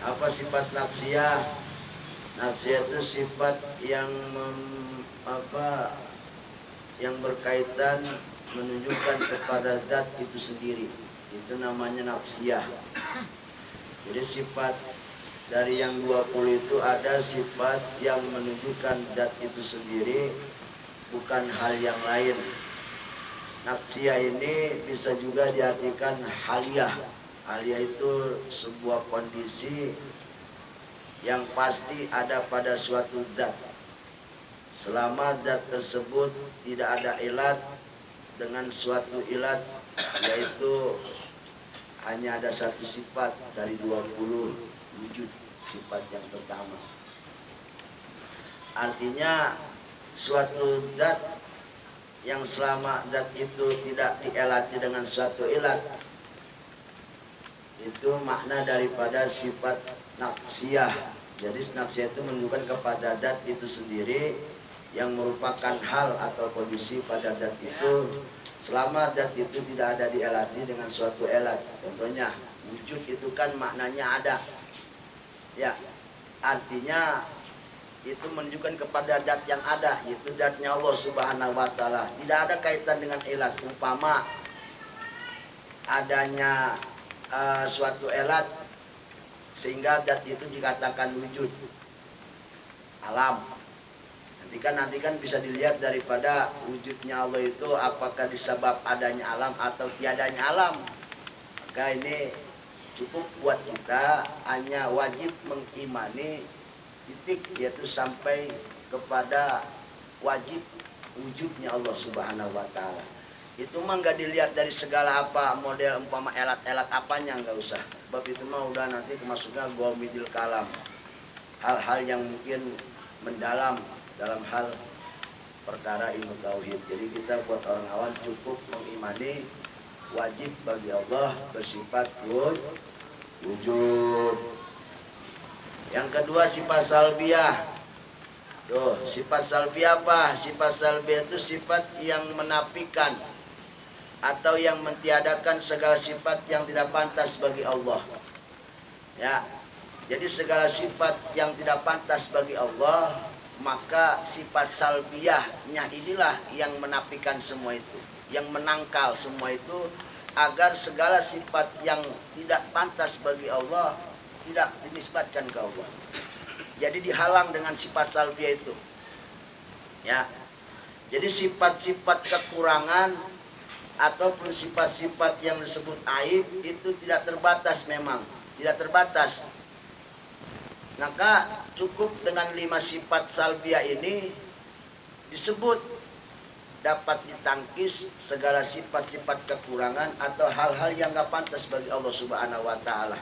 Apa sifat nafsiyah? Nafsiyah itu sifat yang yang berkaitan menunjukkan kepada zat itu sendiri. Itu namanya nafsiyah. Jadi sifat dari yang 20 itu ada sifat yang menunjukkan zat itu sendiri, bukan hal yang lain. Nafsiyah ini bisa juga diartikan haliyah. Haliyah itu sebuah kondisi yang pasti ada pada suatu zat, selama zat tersebut tidak ada ilat dengan suatu ilat, yaitu hanya ada satu sifat dari 20 wujud sifat yang pertama. Artinya suatu zat yang selama zat itu tidak dielati dengan suatu ilat, itu makna daripada sifat nafsiyah. Jadi nafsiyah itu menunjukkan kepada zat itu sendiri yang merupakan hal atau kondisi pada zat itu, selama zat itu tidak ada dielati dengan suatu elat. Contohnya wujud itu kan maknanya ada, ya, artinya itu menunjukkan kepada zat yang ada, yaitu zatnya Allah Subhanahu wa Ta'ala. Tidak ada kaitan dengan elat. Umpama adanya suatu elat sehingga zat itu dikatakan wujud, alam. Nanti kan bisa dilihat daripada wujudnya Allah itu apakah disebab adanya alam atau tiadanya alam. Maka ini cukup buat kita hanya wajib mengimani titik, yaitu sampai kepada wajib wujudnya Allah Subhanahu wa Ta'ala. Itu mah nggak dilihat dari segala apa model umpama elat-elat apanya, nggak usah. Sebab itu mah udah nanti kemasuknya gomidil kalam, hal-hal yang mungkin mendalam dalam hal perkara ilmu tauhid. Jadi kita buat orang awam cukup mengimani wajib bagi Allah bersifat wujud. Yang kedua sifat salbiyah. Tuh, sifat salbiyah apa? Sifat salbiyah itu sifat yang menafikan atau yang mentiadakan segala sifat yang tidak pantas bagi Allah. Ya. Jadi segala sifat yang tidak pantas bagi Allah, maka sifat salbiyahnya inilah yang menafikan semua itu, yang menangkal semua itu, agar segala sifat yang tidak pantas bagi Allah tidak dinisbatkan ke Allah. Jadi dihalang dengan sifat salbiyah itu. Ya. Jadi sifat-sifat kekurangan ataupun sifat-sifat yang disebut aib itu tidak terbatas, memang tidak terbatas. Maka cukup dengan 5 sifat salbiyah ini disebut dapat ditangkis segala sifat-sifat kekurangan atau hal-hal yang gak pantas bagi Allah Subhanahu wa Ta'ala.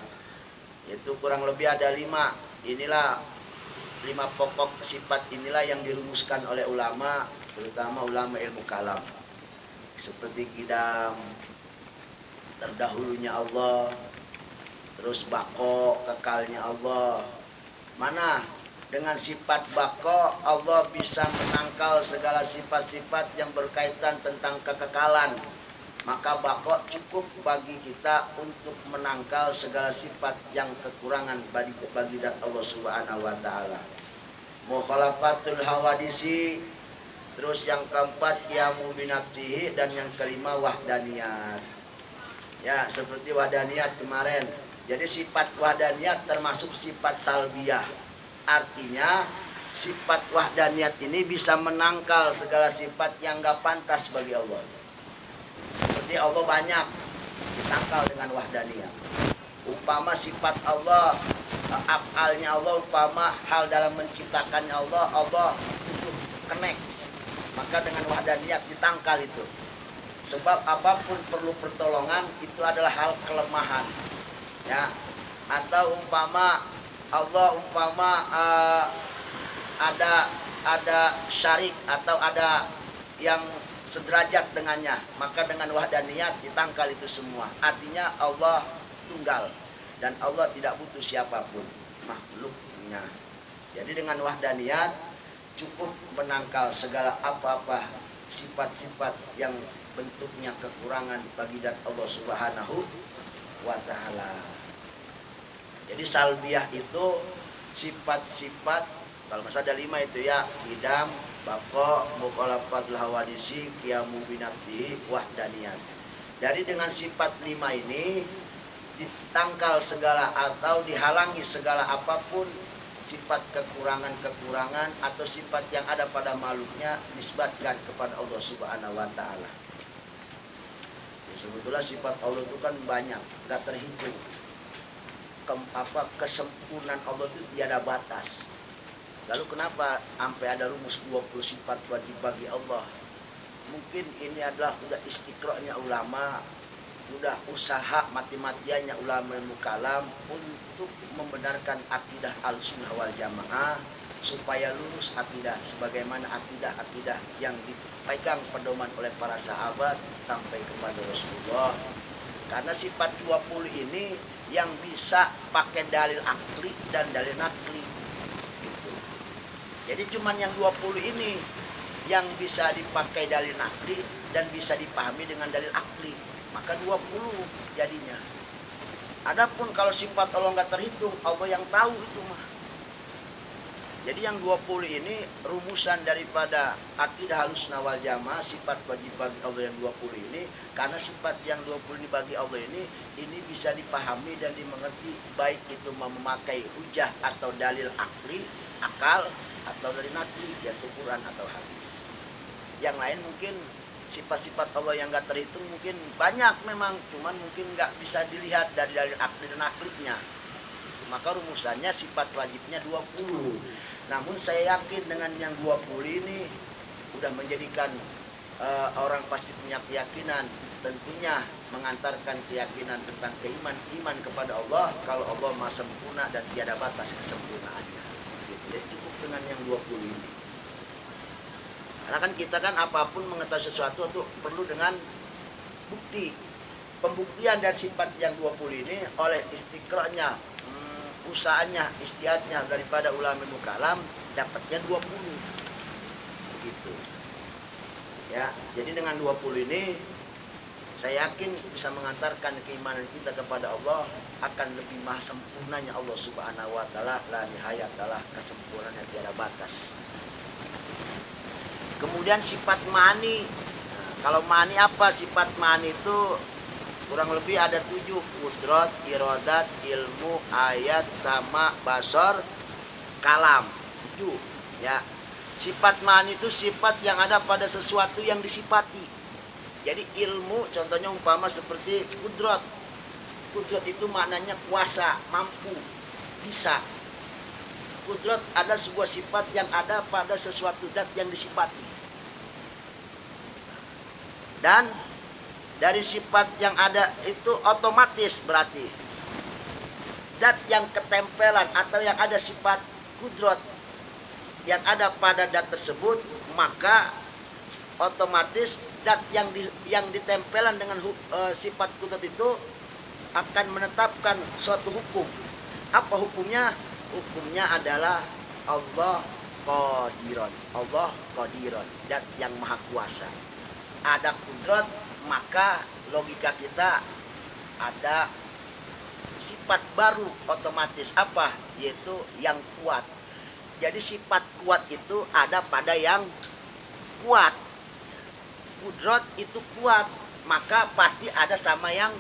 Itu kurang lebih ada 5. Inilah 5 pokok sifat inilah yang dirumuskan oleh ulama, terutama ulama ilmu kalam. Seperti qidam, terdahulunya Allah, terus baqo, kekalnya Allah. Mana dengan sifat baqo Allah bisa menangkal segala sifat-sifat yang berkaitan tentang kekekalan. Maka baqo cukup bagi kita untuk menangkal segala sifat yang kekurangan bagi zat Allah Subhanahu wa Ta'ala. Mukhalafatul hawadisi. Terus yang keempat qiyamu binafsihi, dan yang kelima wahdaniyat. Ya, seperti wahdaniyat kemarin. Jadi sifat wahdaniyat termasuk sifat salbiyah. Artinya sifat wahdaniyat ini bisa menangkal segala sifat yang gak pantas bagi Allah. Seperti Allah banyak, ditangkal dengan wahdaniyat. Umpama sifat Allah, af'alnya Allah, umpama hal dalam menciptakannya Allah, Allah butuh kenek. Maka dengan wahdaniyat ditangkal itu. Sebab apapun perlu pertolongan itu adalah hal kelemahan. Ya, atau umpama Allah ada syarik atau ada yang sederajat dengannya, maka dengan wahdaniyat ditangkal itu semua. Artinya Allah tunggal dan Allah tidak butuh siapapun makhluknya. Jadi dengan wahdaniyat cukup menangkal segala apa-apa sifat-sifat yang bentuknya kekurangan bagi zat Allah Subhanahu wa Ta'ala. Jadi salbiyah itu sifat-sifat, kalau nggak salah ada 5 itu ya, idam, bako, mukhalafatul hawadisi, qiyamu binafsihi, wahdaniyat. Jadi dengan sifat 5 ini ditangkal segala atau dihalangi segala apapun sifat kekurangan-kekurangan atau sifat yang ada pada makhluknya nisbatkan kepada Allah Subhanahu wa taala. Ya, sebetulnya sifat Allah itu kan banyak, enggak terhitung. Kesempurnaan Allah itu tiada batas. Lalu kenapa sampai ada rumus 20 sifat wajib bagi Allah? Mungkin ini adalah udah istiqra'nya ulama, udah usaha mati-matiannya ulama ilmu kalam untuk membenarkan akidah al-sunnah wal jamaah supaya lurus akidah sebagaimana akidah-akidah yang dipegang pedoman oleh para sahabat sampai kepada Rasulullah. Karena sifat 20 ini yang bisa pakai dalil akli dan dalil nakli gitu. Jadi cuman yang 20 ini yang bisa dipakai dalil nakli dan bisa dipahami dengan dalil akli, maka 20 jadinya. Adapun kalau sifat Allah nggak terhitung, Allah yang tahu itu mah. Jadi yang 20 ini rumusan daripada akidah Ahlussunnah wal Jamaah, sifat wajib bagi Allah yang 20 ini, karena sifat yang 20 ini bagi Allah ini bisa dipahami dan dimengerti baik itu memakai hujah atau dalil akli, akal, atau dari nakli, yaitu Quran atau hadis. Yang lain mungkin sifat-sifat Allah yang nggak terhitung mungkin banyak memang, cuman mungkin nggak bisa dilihat dari dalil akli dan naklinya. Maka rumusannya sifat wajibnya 20. Namun saya yakin dengan yang 20 ini sudah menjadikan orang pasti punya keyakinan, tentunya mengantarkan keyakinan tentang iman kepada Allah kalau Allah Maha sempurna dan tiada batas kesempurnaannya. Jadi cukup dengan yang 20 ini. Karena kan kita kan apapun mengetahui sesuatu itu perlu dengan bukti. Pembuktian dari sifat yang 20 ini oleh istiqra'nya, usahanya, istihadnya daripada ulama mukalam dapatnya 20. Begitu. Ya, jadi dengan 20 ini saya yakin bisa mengantarkan keimanan kita kepada Allah akan lebih maha sempurnanya Allah Subhanahu wa taala, la nihayatalah, kesempurnaan yang tiada batas. Kemudian sifat mani. Nah, kalau mani apa? Sifat mani itu kurang lebih ada 7. Qudrat, iradat, ilmu, ayat, sama, basar, kalam. 7. Ya. Sifat mani itu sifat yang ada pada sesuatu yang disifati. Jadi ilmu contohnya umpama seperti qudrat. Qudrat itu maknanya kuasa, mampu, bisa. Qudrat ada sebuah sifat yang ada pada sesuatu zat yang disifati. Dan dari sifat yang ada itu otomatis berarti zat yang ketempelan atau yang ada sifat qudrat yang ada pada zat tersebut, maka otomatis zat yang ditempelan dengan sifat qudrat itu akan menetapkan suatu hukum. Apa hukumnya? Hukumnya adalah Allah qadiron. Allah qadiron, zat yang maha kuasa. Ada qudrat, maka logika kita ada sifat baru otomatis apa? Yaitu yang kuat. Jadi sifat kuat itu ada pada yang kuat. Qudrat itu kuat, maka pasti ada sama yang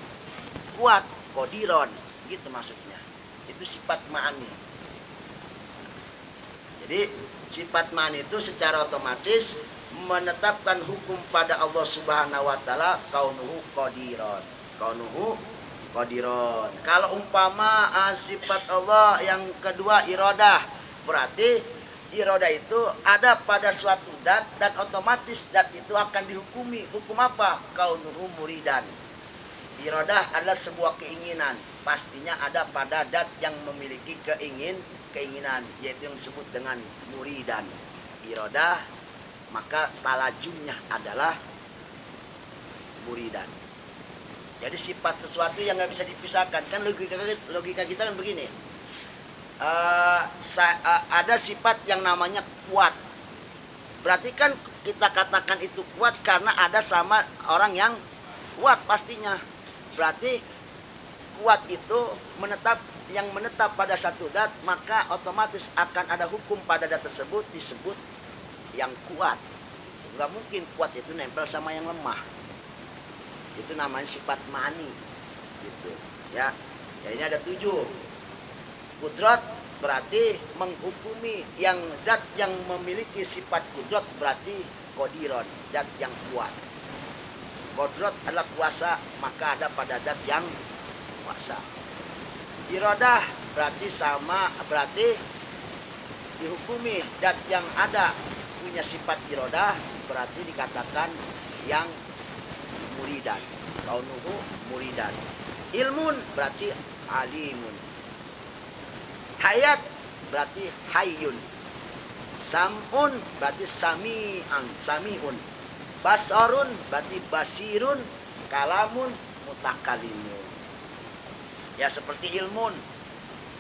kuat, qadiron, gitu maksudnya. Itu sifat ma'ani. Jadi sifat ma'ani itu secara otomatis menetapkan hukum pada Allah Subhanahu wa taala, kaunuhu qadiron. Kaunuhu qadiron. Kalau umpama sifat Allah yang kedua iradah, berarti iradah itu ada pada suatu zat dan otomatis zat itu akan dihukumi. Hukum apa? Kaunuhu muridan. Iradah adalah sebuah keinginan, pastinya ada pada zat yang memiliki keinginan, yaitu yang disebut dengan muridan. Iradah, maka talajumnya adalah muridan. Jadi sifat sesuatu yang nggak bisa dipisahkan. Kan logika kita kan begini. Ada sifat yang namanya kuat. Berarti kan kita katakan itu kuat karena ada sama orang yang kuat pastinya. Berarti kuat itu yang menetap pada satu dat, maka otomatis akan ada hukum pada dat tersebut disebut yang kuat. Nggak mungkin kuat itu nempel sama yang lemah. Itu namanya sifat ma'ani. Gitu. Ya. Ya, ini ada 7. Kudrat berarti menghukumi yang dat yang memiliki sifat kudrat berarti qadiron, dat yang kuat. Qudrat adalah kuasa, maka ada pada dat yang kuasa. Iradah berarti dihukumi dat yang ada punya sifat iradah berarti dikatakan yang muridan. Kaunuhu muridan. Ilmun berarti alimun. Hayat berarti hayyun. Sam'un berarti sami'un. Basarun berarti basirun. Kalamun mutakalimun. Ya, seperti ilmun.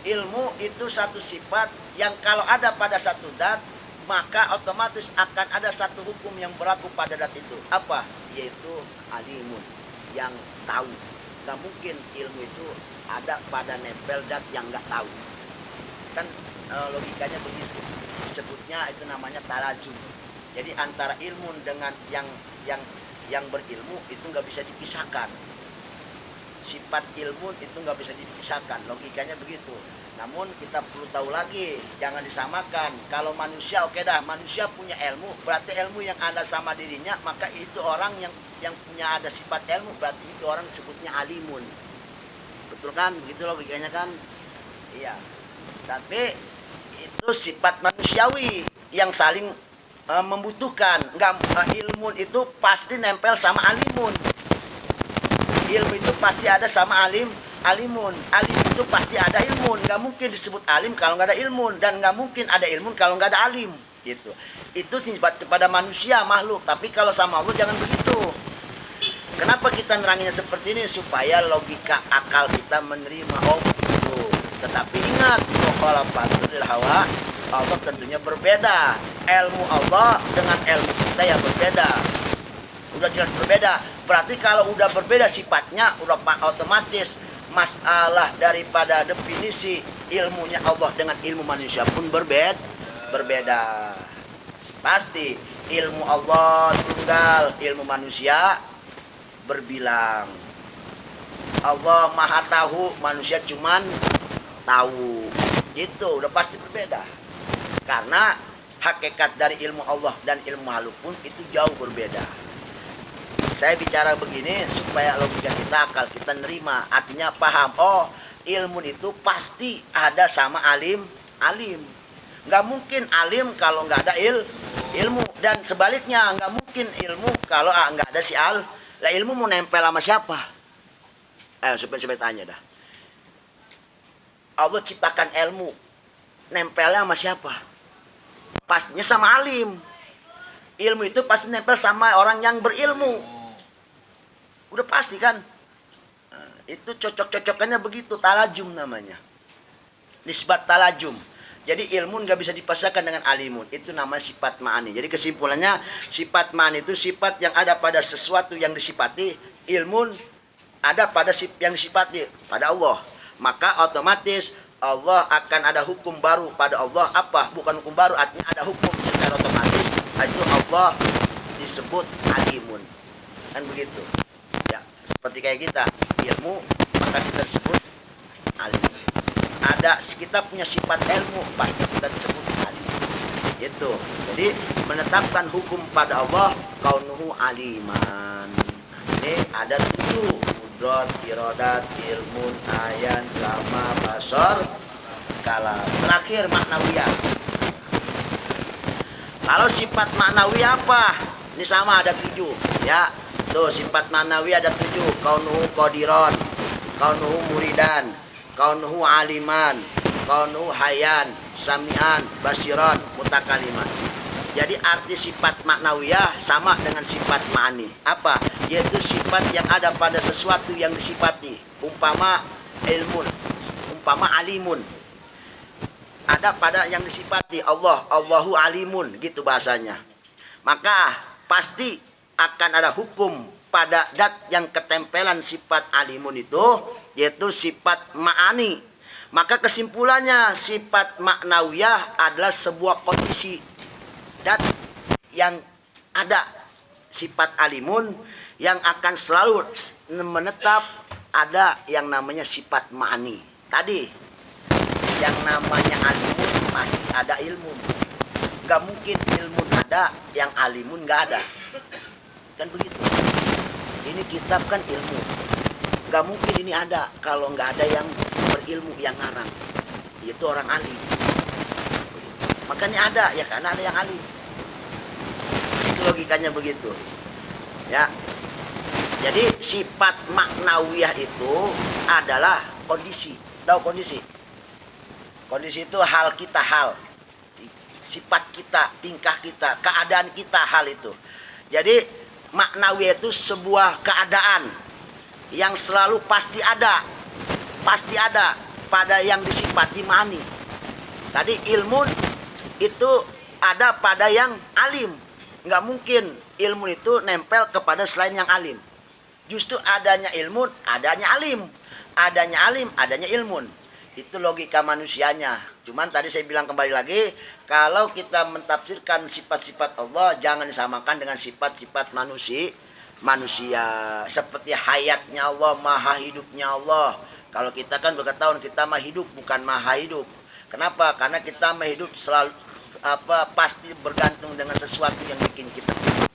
Ilmu itu satu sifat yang kalau ada pada satu dat, maka otomatis akan ada satu hukum yang berlaku pada dat itu. Apa? Yaitu alimun, yang tahu. Gak mungkin ilmu itu ada pada nempel dat yang gak tahu. Kan logikanya begitu. Disebutnya itu namanya talajum. Jadi antara ilmu dengan yang berilmu itu nggak bisa dipisahkan. Sifat ilmu itu nggak bisa dipisahkan. Logikanya begitu. Namun kita perlu tahu lagi, jangan disamakan. Kalau manusia, oke dah, manusia punya ilmu, berarti ilmu yang ada sama dirinya, maka itu orang yang punya ada sifat ilmu, berarti itu orang disebutnya alimun. Betul kan? Begitu logikanya kan? Iya. Tapi itu sifat manusiawi yang saling membutuhkan. Ilmu itu pasti nempel sama alimun. Ilmu itu pasti ada sama alimun. Alim itu pasti ada ilmu. Nggak mungkin disebut alim kalau nggak ada ilmu, dan nggak mungkin ada ilmu kalau nggak ada alim. Gitu. Itu nisbat kepada manusia, makhluk. Tapi kalau sama Allah jangan begitu. Kenapa kita neranginnya seperti ini? Supaya logika akal kita menerima. Oh gitu. Tetapi ingat, kalau fatul hawa, Allah tentunya berbeda. Ilmu Allah dengan ilmu kita yang berbeda. Udah jelas berbeda. Berarti kalau udah berbeda sifatnya, udah otomatis masalah daripada definisi ilmunya Allah dengan ilmu manusia pun berbeda. Pasti ilmu Allah tunggal, ilmu manusia berbilang. Allah maha tahu, manusia cuman tahu. Itu udah pasti berbeda. Karena hakikat dari ilmu Allah dan ilmu makhluk pun itu jauh berbeda. Saya bicara begini supaya logika kita, akal kita nerima. Artinya paham, oh ilmu itu pasti ada sama alim. Nggak mungkin alim kalau nggak ada ilmu. Dan sebaliknya, nggak mungkin ilmu kalau nggak ada si al. Lah ilmu mau nempel sama siapa? Ayo supaya tanya dah. Allah ciptakan ilmu, nempelnya sama siapa? Pastinya sama alim. Ilmu itu pasti nempel sama orang yang berilmu. Udah pasti kan? Nah, itu cocok-cocokannya begitu, talajum namanya. Nisbat talajum. Jadi ilmu nggak bisa dipasangkan dengan alimun. Itu namanya sifat ma'ani. Jadi kesimpulannya, sifat ma'ani itu sifat yang ada pada sesuatu yang disifati. Ilmu ada pada yang disifati pada Allah. Maka otomatis Allah akan ada hukum baru pada Allah. Apa? Bukan hukum baru, artinya ada hukum secara otomatis. Itu Allah disebut alimun. Kan begitu. Ya, seperti kayak kita ilmu, maka kita disebut alim. Ada kita punya sifat ilmu, pasti kita disebut alim. Itu. Jadi menetapkan hukum pada Allah, kaunuhu aliman. Ini ada 7. Kudrat, iradat, ilmun, ayan, sama, basar, kalam. Terakhir maknawiyah. Kalau sifat maknawi apa? Ini sama ada 7. Ya, tuh sifat maknawi ada 7. Kaunuhu qadiran, kaunuhu muridan, kaunuhu aliman, kaunuhu hayan, sami'an, basiran, mutakaliman. Jadi arti sifat maknawiyah sama dengan sifat ma'ani. Apa? Yaitu sifat yang ada pada sesuatu yang disifati. Umpama ilmun, umpama alimun. Ada pada yang disifati Allah, Allahu alimun, gitu bahasanya. Maka pasti akan ada hukum pada dat yang ketempelan sifat alimun itu, yaitu sifat ma'ani. Maka kesimpulannya sifat maknawiyah adalah sebuah kondisi dat yang ada sifat alimun yang akan selalu menetap ada yang namanya sifat ma'ani. Tadi yang namanya alimun pasti ada ilmu. Gak mungkin ilmu ada yang alimun gak ada. Kan begitu. Ini kitab kan ilmu. Gak mungkin ini ada kalau gak ada yang berilmu yang ngarang. Itu orang alim. Makanya ada ya karena ada yang alim. Itu logikanya begitu. Ya. Jadi sifat maknawiyah itu adalah kondisi. Tahu kondisi? Kondisi itu hal kita, hal. Sifat kita, tingkah kita, keadaan kita, hal itu. Jadi maknawiyah itu sebuah keadaan yang selalu pasti ada. Pasti ada pada yang disifati ma'ani. Tadi ilmu itu ada pada yang alim. Nggak mungkin ilmu itu nempel kepada selain yang alim. Justru adanya ilmu, adanya alim. Adanya alim, adanya ilmun. Itu logika manusianya. Cuman tadi saya bilang kembali lagi, kalau kita mentafsirkan sifat-sifat Allah, jangan disamakan dengan sifat-sifat manusia. Seperti hayatnya Allah, maha hidupnya Allah. Kalau kita kan berketahuan kita mah hidup, bukan maha hidup. Kenapa? Karena kita mah hidup selalu pasti bergantung dengan sesuatu yang bikin kita hidup.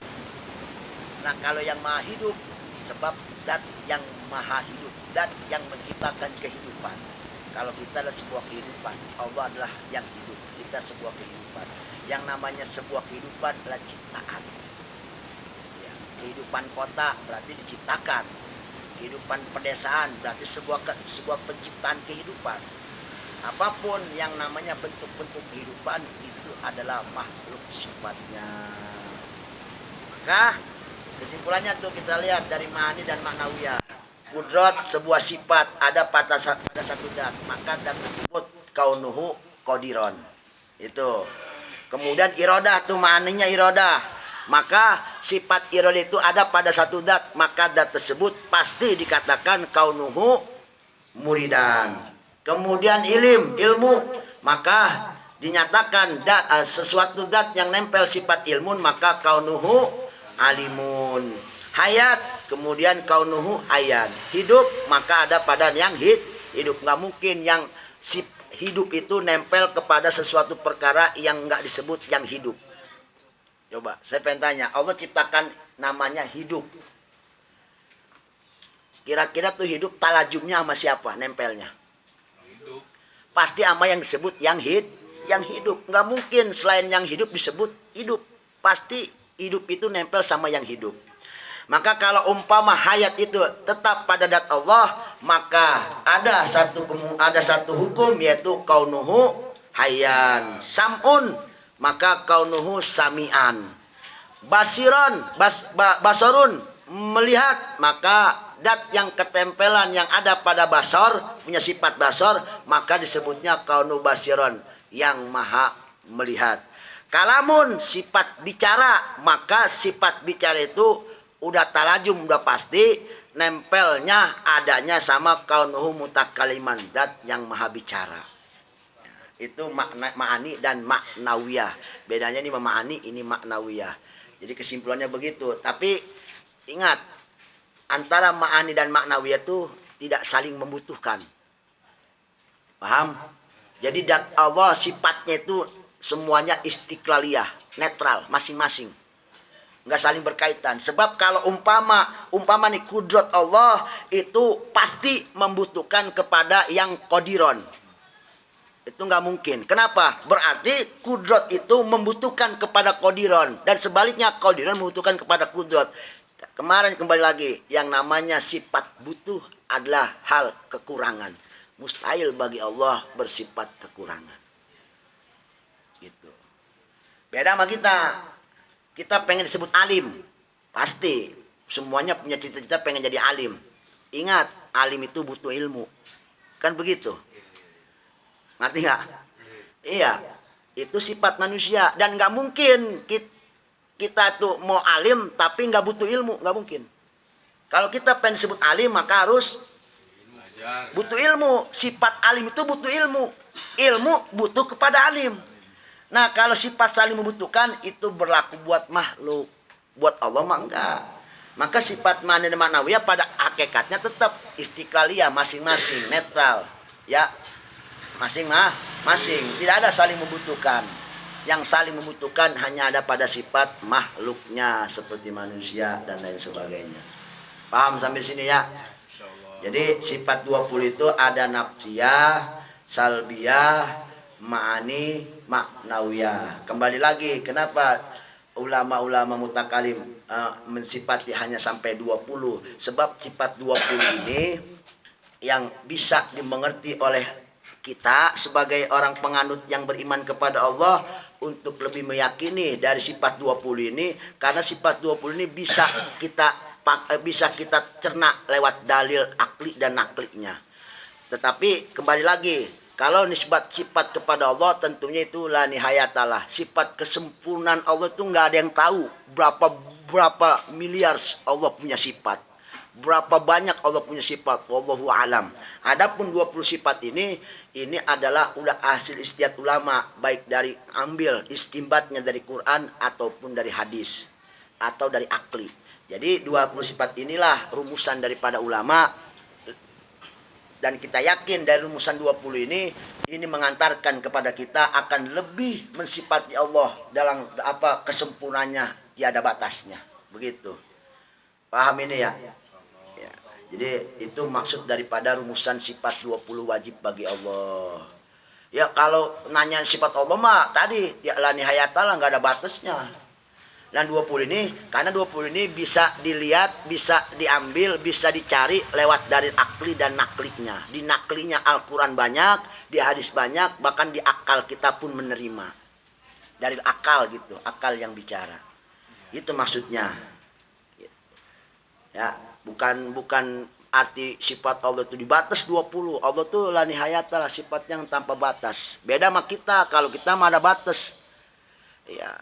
Nah, kalau yang maha hidup sebab dat yang maha hidup, dat yang menciptakan kehidupan. Kalau kita adalah sebuah kehidupan, Allah adalah yang hidup, kita sebuah kehidupan. Yang namanya sebuah kehidupan adalah ciptaan. Ya, kehidupan kota berarti diciptakan. Kehidupan pedesaan berarti sebuah penciptaan kehidupan. Apapun yang namanya bentuk-bentuk kehidupan itu adalah makhluk sifatnya. Maka kesimpulannya tuh kita lihat dari ma'ani dan maknawiyah. Kudrat sebuah sifat ada pada satu dat, maka dat tersebut kaunuhu qadiron. Itu. Kemudian irodah tuh ma'aninya irodah. Maka sifat irodah itu ada pada satu dat, maka dat tersebut pasti dikatakan kaunuhu muridan. Kemudian ilmu, maka dinyatakan sesuatu dat yang nempel sifat ilmun, maka kaunuhu alimun. Hayat, kemudian kaunuhu ayan. Hidup, maka ada pada yang hidup. Nggak mungkin yang hidup itu nempel kepada sesuatu perkara yang nggak disebut yang hidup. Coba, saya pengen tanya, Allah ciptakan namanya hidup. Kira-kira tuh hidup talajumnya sama siapa nempelnya? Hidup. Pasti sama yang disebut yang hidup. Nggak mungkin selain yang hidup disebut hidup. Pasti hidup itu nempel sama yang hidup. Maka kalau umpama hayat itu tetap pada dat Allah, maka ada satu hukum yaitu kaunuhu hayyan. Sam'un, maka kaunuhu sami'an. Basarun, melihat, maka dat yang ketempelan yang ada pada basar, punya sifat basar, maka disebutnya kaunu basiron, yang maha melihat. Kalamun, sifat bicara, maka sifat bicara itu udah talajum, udah pasti nempelnya adanya sama kaunuhu mutakaliman, dat yang maha bicara. Itu ma'ani dan maknawiyah. Bedanya ini ma'ani, ini maknawiyah. Jadi kesimpulannya begitu. Tapi ingat, antara ma'ani dan maknawiyah itu tidak saling membutuhkan. Paham? Jadi dat Allah sifatnya itu semuanya istiqlaliyah, netral, masing-masing. Nggak saling berkaitan. Sebab kalau umpama nih kudrat Allah itu pasti membutuhkan kepada yang qadiron. Itu nggak mungkin. Kenapa? Berarti kudrat itu membutuhkan kepada qadiron. Dan sebaliknya qadiron membutuhkan kepada kudrat. Kemarin kembali lagi, yang namanya sifat butuh adalah hal kekurangan. Mustahil bagi Allah bersifat kekurangan. Gitu. Beda sama kita. Kita pengen disebut alim. Pasti. Semuanya punya cita-cita pengen jadi alim. Ingat, alim itu butuh ilmu. Kan begitu? Ngerti nggak? Iya. Itu sifat manusia. Dan nggak mungkin kita tuh mau alim tapi nggak butuh ilmu. Nggak mungkin. Kalau kita pengen disebut alim maka harus butuh ilmu. Sifat alim itu butuh ilmu. Ilmu butuh kepada alim. Nah kalau sifat saling membutuhkan itu berlaku buat makhluk. Buat Allah mah enggak. Maka sifat ma'ani dan ma'nawiyah pada hakikatnya tetap istiqlaliyah, masing-masing, netral. Ya, masing-masing. Tidak ada saling membutuhkan. Yang saling membutuhkan hanya ada pada sifat makhluknya seperti manusia dan lain sebagainya. Paham sampai sini ya? Jadi sifat 20 itu ada nafsiyah, salbiyah, ma'ani, maknawiyah. Kembali lagi, kenapa ulama-ulama mutakalim mensifati hanya sampai 20? Sebab sifat 20 ini yang bisa dimengerti oleh kita sebagai orang penganut yang beriman kepada Allah untuk lebih meyakini dari sifat 20 ini, karena sifat 20 ini bisa kita cerna lewat dalil akli dan naklinya. Tetapi kembali lagi, kalau nisbat sifat kepada Allah tentunya itu la nihayatalah. Sifat kesempurnaan Allah itu nggak ada yang tahu berapa miliar Allah punya sifat. Berapa banyak Allah punya sifat, wallahu alam. Adapun 20 sifat ini adalah udah hasil ijtihad ulama, baik dari ambil istimbatnya dari Quran ataupun dari hadis atau dari akli. Jadi 20 sifat inilah rumusan daripada ulama, dan kita yakin dari rumusan 20 ini mengantarkan kepada kita akan lebih mensifati Allah dalam kesempurnaannya tiada batasnya. Begitu. Paham ini ya? Ya. Jadi itu maksud daripada rumusan sifat 20 wajib bagi Allah. Ya kalau nanya sifat Allah mah tadi ya la nihayatalah, nggak ada batasnya. Dan 20 ini, karena 20 ini bisa dilihat, bisa diambil, bisa dicari lewat dari akli dan naklinya. Di naklinya Al-Quran banyak, di hadis banyak, bahkan di akal kita pun menerima. Dari akal gitu, akal yang bicara. Itu maksudnya. Ya, bukan arti sifat Allah itu dibatas 20. Allah itu la nihayatalah, sifat yang tanpa batas. Beda sama kita, kalau kita mah ada batas. Ya.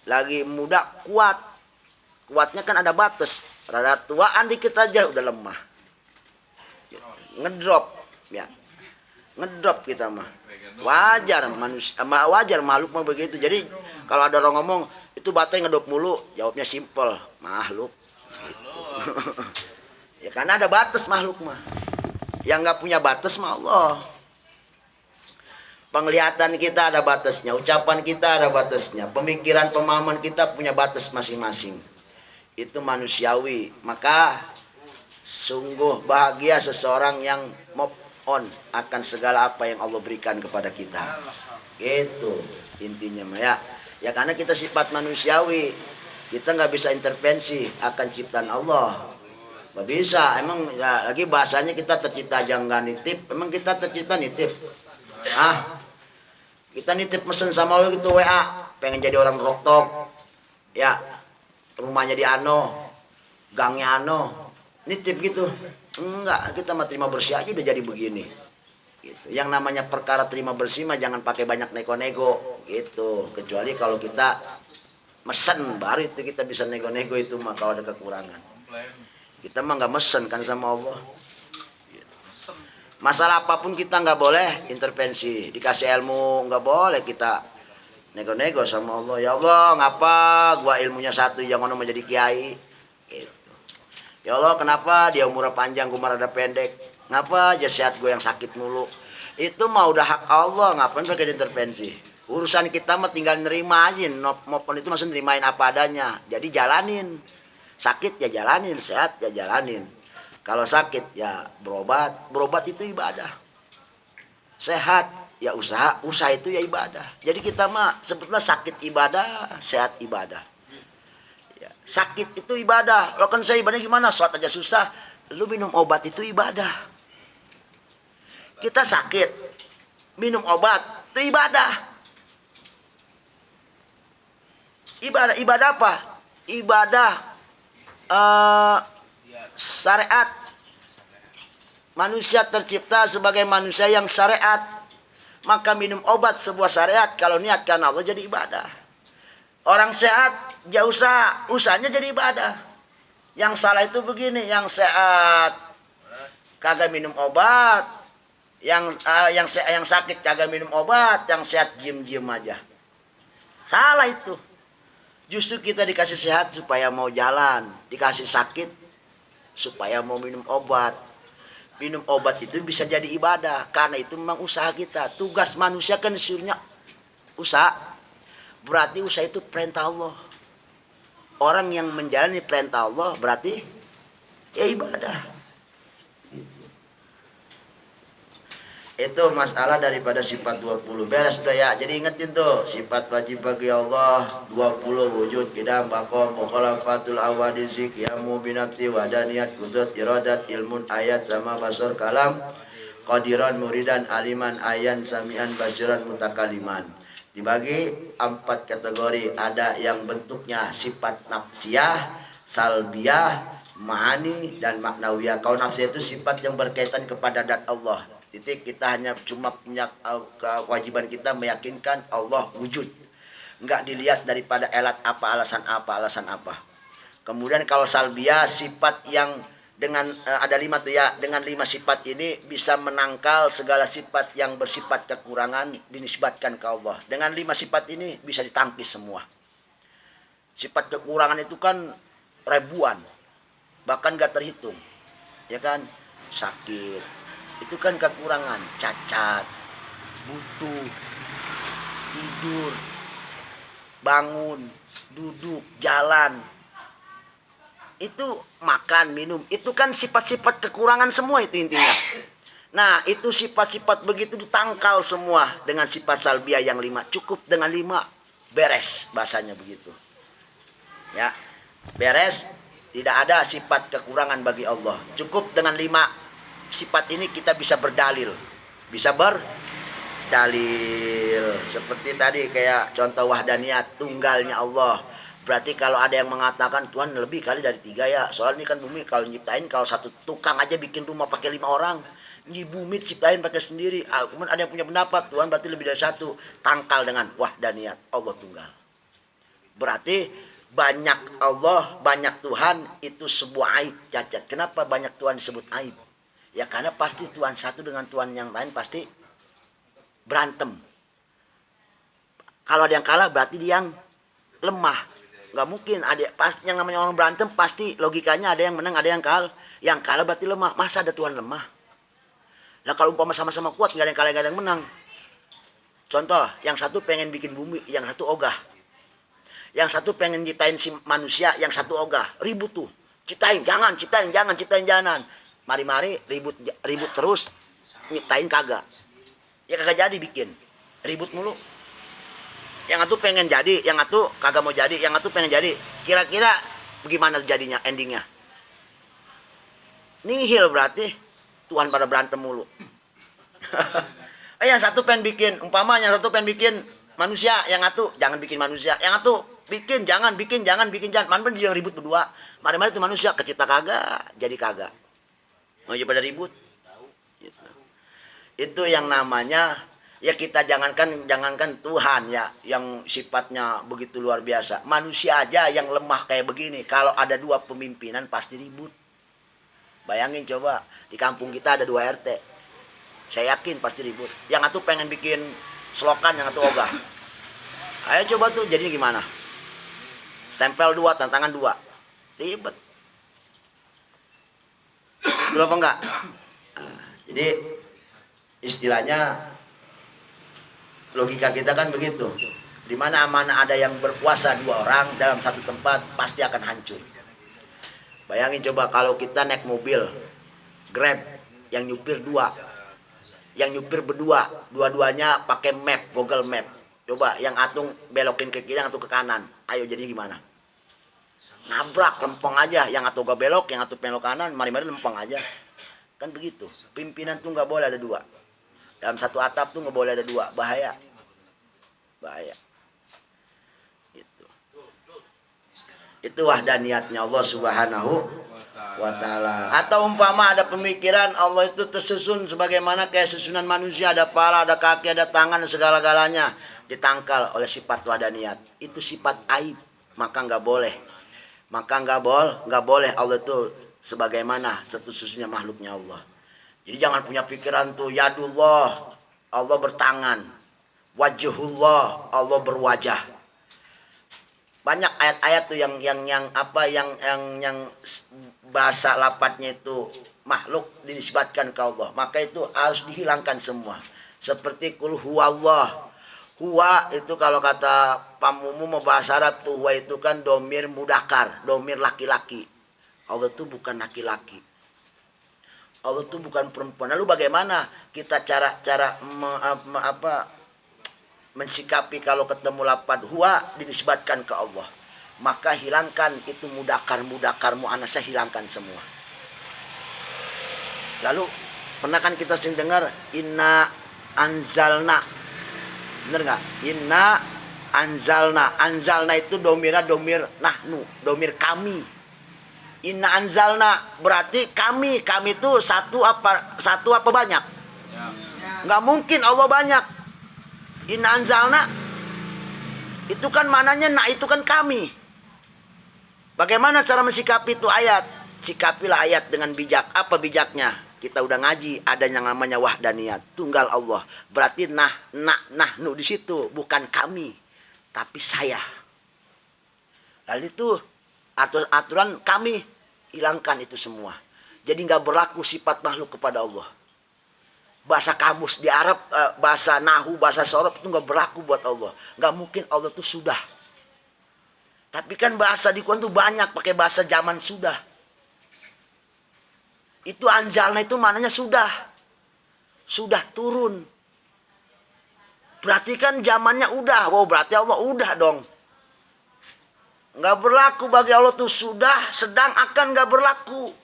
Lagi muda kuatnya kan ada batas. Rada tuaan dikit aja udah lemah, ngedrop ya, ngedrop kita mah wajar, manusia wajar, makhluk mah begitu. Jadi kalau ada orang ngomong itu baterai ngedrop mulu, jawabnya simpel, makhluk gitu. Ya karena ada batas makhluk mah. Yang nggak punya batas mah Allah. Penglihatan kita ada batasnya, ucapan kita ada batasnya, pemikiran, pemahaman kita punya batas masing-masing. Itu manusiawi. Maka sungguh bahagia seseorang yang move on akan segala apa yang Allah berikan kepada kita. Gitu intinya ya. Ya karena kita sifat manusiawi, kita nggak bisa intervensi akan ciptaan Allah. Nggak bisa. Emang ya, lagi bahasanya kita tercipta aja nggak nitip. Emang kita tercipta nitip? Kita nitip mesen sama lo gitu WA, pengen jadi orang roktok, ya rumahnya di ano, gangnya ano, nitip gitu. Enggak, kita mah terima bersih aja udah jadi begini. Gitu. Yang namanya perkara terima bersih mah jangan pakai banyak nego-nego gitu. Kecuali kalau kita mesen, baru itu kita bisa nego-nego itu mah kalau ada kekurangan. Kita mah nggak mesen kan sama Allah. Masalah apapun kita nggak boleh intervensi. Dikasih ilmu nggak boleh kita nego-nego sama Allah. Ya Allah, ngapa gua ilmunya satu yang ono menjadi kiai? Gitu. Ya Allah, kenapa dia umurnya panjang, gua rada pendek? Ngapa aja sehat gua yang sakit mulu? Itu mah udah hak Allah, ngapain pakai intervensi? Urusan kita mah tinggal nerima aja. Maupun itu maksud nerimain apa adanya. Jadi jalanin. Sakit ya jalanin, sehat ya jalanin. Kalau sakit ya berobat, berobat itu ibadah. Sehat ya usaha, usaha itu ya ibadah. Jadi kita mah sebetulnya sakit ibadah, sehat ibadah. Ya, sakit itu ibadah. Lo kan saya ibadah gimana? Sholat aja susah. Lu minum obat itu ibadah. Kita sakit, minum obat itu ibadah. Ibadah apa? Ibadah syariat. Manusia tercipta sebagai manusia yang syariat. Maka minum obat sebuah syariat. Kalau niat karena Allah jadi ibadah. Orang sehat, ya usahanya jadi ibadah. Yang salah itu begini, yang sehat kagak minum obat, yang sakit kagak minum obat, yang sehat diem-diem aja. Salah itu. Justru kita dikasih sehat supaya mau jalan, dikasih sakit supaya mau minum obat. Minum obat itu bisa jadi ibadah, karena itu memang usaha kita. Tugas manusia kan disuruhnya usaha. Berarti usaha itu perintah Allah. Orang yang menjalani perintah Allah berarti ya ibadah. Itu masalah daripada sifat 20. Beres sudah ya. Jadi ingetin tuh, sifat wajib bagi Allah 20: wujud, qidam, baqo, mukhalafatul awadizik, yamu binafsi, wadaniyat, qudrat, iradat, ilmun, ayat, sama, basar, kalam, qadiran, muridan, aliman, ayan, samian, basiran, mutakaliman. Dibagi 4 kategori. Ada yang bentuknya sifat nafsiyah, salbiyah, ma'ani, dan maknawiyah. Kalau nafsiyah itu sifat yang berkaitan kepada zat Allah. Titik, kita hanya cuma punya kewajiban kita meyakinkan Allah wujud. Enggak dilihat daripada elat apa, alasan apa, alasan apa. Kemudian kalau salbiyah, sifat yang dengan ada 5 tuh ya, dengan 5 sifat ini bisa menangkal segala sifat yang bersifat kekurangan dinisbatkan ke Allah. Dengan 5 sifat ini bisa ditangkis semua. Sifat kekurangan itu kan ribuan, bahkan gak terhitung, ya kan? Sakit, itu kan kekurangan, cacat, butuh, tidur, bangun, duduk, jalan. Itu makan, minum, itu kan sifat-sifat kekurangan semua itu intinya. Nah, itu sifat-sifat begitu ditangkal semua dengan sifat salbiah yang 5. Cukup dengan 5, beres bahasanya begitu. Ya, beres, tidak ada sifat kekurangan bagi Allah. Cukup dengan 5 sifat ini kita bisa berdalil. Bisa berdalil. Seperti tadi kayak contoh wahdaniyat, tunggalnya Allah. Berarti kalau ada yang mengatakan Tuhan lebih kali dari 3 ya. Soalnya ini kan bumi kalau nyiptain, kalau satu tukang aja bikin rumah pakai 5 orang. Di bumi ciptain pakai sendiri. Kemudian ada yang punya pendapat Tuhan berarti lebih dari 1. Tangkal dengan wahdaniyat, Allah tunggal. Berarti banyak Allah, banyak Tuhan itu sebuah aib, cacat. Kenapa banyak Tuhan disebut aib? Ya karena pasti Tuhan satu dengan Tuhan yang lain pasti berantem. Kalau ada yang kalah berarti dia yang lemah. Nggak mungkin ada, pasti yang namanya orang berantem pasti logikanya ada yang menang, ada yang kalah. Yang kalah berarti lemah. Masa ada Tuhan lemah? Nah kalau umpama sama-sama kuat nggak ada yang kalah, nggak ada yang menang. Contoh, yang satu pengen bikin bumi, yang satu ogah. Yang satu pengen ciptain si manusia, yang satu ogah. Ribut tuh. Ciptain, jangan, ciptain, jangan, ciptain, jangan. Mari-mari ribut terus, nyiptain kagak. Ya kagak jadi bikin. Ribut mulu. Yang satu pengen jadi, yang satu kagak mau jadi, yang satu pengen jadi. Kira-kira bagaimana jadinya, endingnya? Nihil berarti. Tuhan pada berantem mulu. Yang satu pengen bikin, umpama yang satu pengen bikin manusia, yang satu jangan bikin manusia. Yang satu bikin, jangan, bikin, jangan, bikin, jangan. Mana dia yang ribut berdua. Mari-mari itu manusia, kecipta kagak, jadi kagak. Mau pada ribut. Gitu. Itu yang namanya, ya kita jangankan Tuhan ya, yang sifatnya begitu luar biasa. Manusia aja yang lemah kayak begini, kalau ada 2 pemimpinan pasti ribut. Bayangin coba, di kampung kita ada 2 RT. Saya yakin pasti ribut. Yang satu pengen bikin selokan, yang satu ogah. Ayo coba tuh, jadinya gimana? Stempel 2, tantangan 2. Ribet. Betul apa enggak? Nah, jadi istilahnya logika kita kan begitu. Di mana amanah ada yang berkuasa 2 orang dalam satu tempat pasti akan hancur. Bayangin coba kalau kita naik mobil Grab, yang nyupir 2, yang nyupir berdua, dua-duanya pakai map, Google Map. Coba yang atung belokin ke kiri, yang atu ke kanan. Ayo jadi gimana? Nabrak, lempeng aja. Yang atu gak belok, yang atu belok kanan, mari-mari lempeng aja. Kan begitu. Pimpinan tuh nggak boleh ada 2. Dalam satu atap tuh nggak boleh ada 2. Bahaya. Bahaya. Itu wahdaniyatnya Allah Subhanahu wa ta'ala. Atau umpama ada pemikiran Allah itu tersusun sebagaimana kayak susunan manusia, ada kepala, ada kaki, ada tangan, segala-galanya ditangkal oleh sifat wahdaniyat. Itu sifat aib, maka nggak boleh. Maka nggak boleh Allah itu sebagaimana satu-satunya makhluknya Allah. Jadi jangan punya pikiran tuh yadullah, Allah bertangan, wajhullah, Allah berwajah. Banyak ayat-ayat tuh yang bahasa lapatnya itu makhluk dinisbatkan ke Allah. Maka itu harus dihilangkan semua. Seperti kul huwallah. Huwa itu kalau kata Pamumu bahasa Arab tuh, huwa itu kan domir mudakar, domir laki-laki. Allah itu bukan laki-laki. Allah itu bukan perempuan. Lalu bagaimana kita cara mensikapi kalau ketemu lafaz huwa dinisbatkan ke Allah? Maka hilangkan itu mudakar muannasa, hilangkan semua. Lalu pernah kan kita sering dengar inna anzalna, bener nggak? Inna anzalna itu domir nahnu, domir kami. Inna anzalna berarti kami itu satu apa banyak? Nggak mungkin Allah banyak. Inna anzalna itu kan maknanya itu kan kami. Bagaimana cara mensikapi itu ayat? Sikapilah ayat dengan bijak. Apa bijaknya? Kita udah ngaji, ada yang namanya wahdaniyat, tunggal Allah. Berarti nahnu di situ bukan kami, tapi saya. Lalu itu aturan kami, hilangkan itu semua. Jadi nggak berlaku sifat makhluk kepada Allah. Bahasa kamus di Arab, bahasa nahu, bahasa sorof itu nggak berlaku buat Allah. Nggak mungkin Allah itu sudah. Tapi kan bahasa di Quran itu banyak pakai bahasa zaman sudah. Itu anjalna itu maknanya sudah. Sudah turun. Berarti kan zamannya udah. Wow, berarti Allah udah dong. Nggak berlaku bagi Allah itu sudah, sedang, akan nggak berlaku.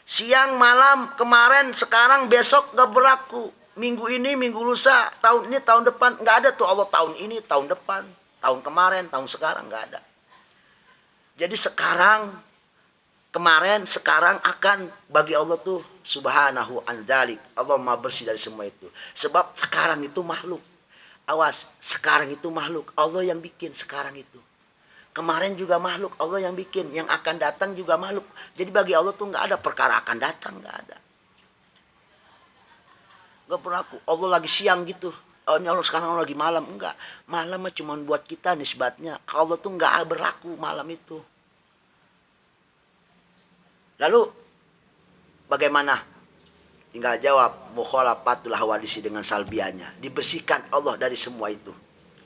Siang, malam, kemarin, sekarang, besok nggak berlaku. Minggu ini, minggu lusa, tahun ini, tahun depan. Nggak ada tuh Allah tahun ini, tahun depan, tahun kemarin, tahun sekarang, nggak ada. Jadi sekarang, kemarin, sekarang, akan bagi Allah tuh subhanahu an dzalik. Allah maha bersih dari semua itu. Sebab sekarang itu makhluk. Awas, sekarang itu makhluk. Allah yang bikin sekarang itu. Kemarin juga makhluk, Allah yang bikin. Yang akan datang juga makhluk. Jadi bagi Allah tuh nggak ada perkara akan datang, nggak ada. Nggak berlaku. Allah lagi siang gitu. Oh, ini Allah sekarang lagi malam. Enggak. Malam cuma buat kita nisbatnya. Allah tuh nggak berlaku malam itu. Lalu bagaimana? Tinggal jawab mukhalafatul hawadisi dengan salbianya. Dibersihkan Allah dari semua itu.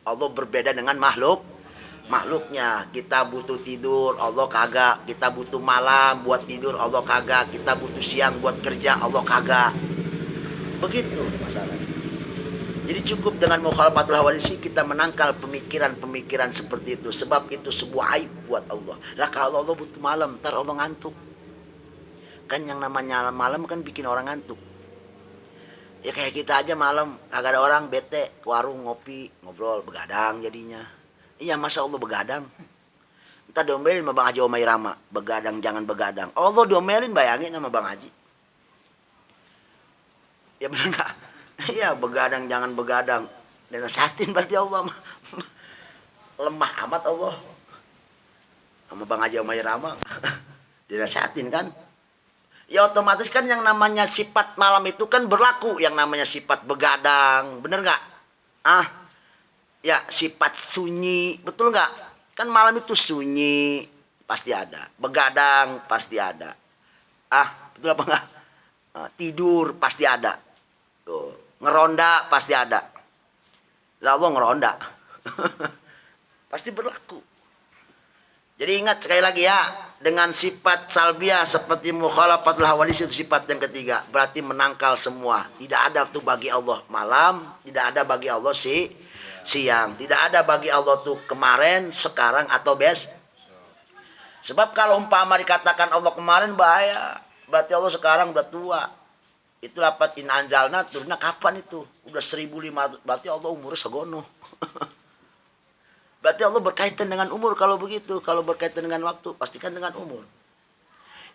Allah berbeda dengan makhluknya. Kita butuh tidur, Allah kagak. Kita butuh malam buat tidur, Allah kagak. Kita butuh siang buat kerja, Allah kagak. Begitu masalahnya. Jadi cukup dengan mukhalafatul hawadisi kita menangkal pemikiran-pemikiran seperti itu. Sebab itu sebuah aib buat Allah. Lah kalau Allah butuh malam, ntar Allah ngantuk. Kan yang namanya malam kan bikin orang ngantuk. Ya kayak kita aja malam, kagak ada orang, bete, ke warung, ngopi, ngobrol, begadang jadinya. Iya, masa Allah begadang? Entah diomelin sama Bang Haji Omai Rama, begadang jangan begadang. Allah diomelin, bayangin sama Bang Haji. Ya bener gak? Iya, begadang jangan begadang. Dinasihatin berarti Allah. Lemah amat Allah. Sama Bang Haji Omai Rama. Dinasihatin kan? Ya otomatis kan yang namanya sifat malam itu kan berlaku. Yang namanya sifat begadang. Bener gak? Ya sifat sunyi. Betul gak? Kan malam itu sunyi. Pasti ada. Begadang pasti ada. Betul apa enggak? Tidur pasti ada. Tuh. Ngeronda pasti ada. Lah Allah ngeronda. Pasti berlaku. Jadi ingat sekali lagi ya. Dengan sifat salbiah seperti mukhalafatul hawadis itu sifat yang ketiga. Berarti menangkal semua. Tidak ada tuh bagi Allah malam. Tidak ada bagi Allah siang. Tidak ada bagi Allah tuh kemarin, sekarang, atau Sebab kalau umpama dikatakan Allah kemarin bahaya. Berarti Allah sekarang udah tua. Itu lapat in anzalna turunnya kapan itu? Udah 1500. Berarti Allah umurnya segono. Berarti Allah berkaitan dengan umur kalau begitu. Kalau berkaitan dengan waktu, pastikan dengan umur.